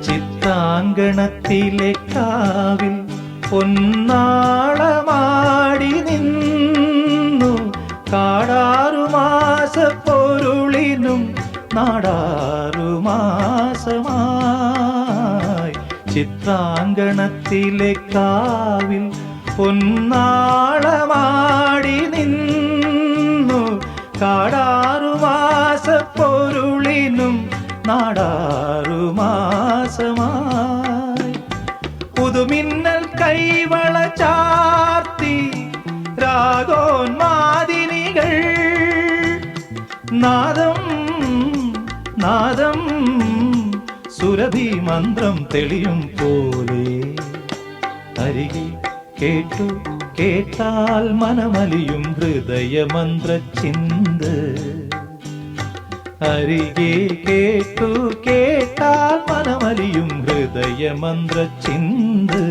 ചിത്രാങ്കണത്തിലെ കാവിൽ പൊന്നാളമാടി നിന്നു കാടാറുമാസ പൊരുളിനും നാടാറുമാസമായി. ചിത്രാങ്കണത്തിലെ കാവിൽ പൊന്നാളമാടി നിന്നു കാടാറുമാസ പൊരുളിനും നാടാറുമാസമായി. പുതുമിന്നൽ കൈവള ചാർത്തി രാഗോന്മാദിനികൾ നാദം നാദം സുരഭി മന്ത്രം തെളിയും പോലെ അരികെ കേട്ടു കേട്ടാൽ മനമലിയും ഹൃദയമന്ത്ര ചിന്ത്. അരികെ കേട്ടു കേട്ടാൽ മനമലിയും ഹൃദയമന്ത്ര ചിന്ത്.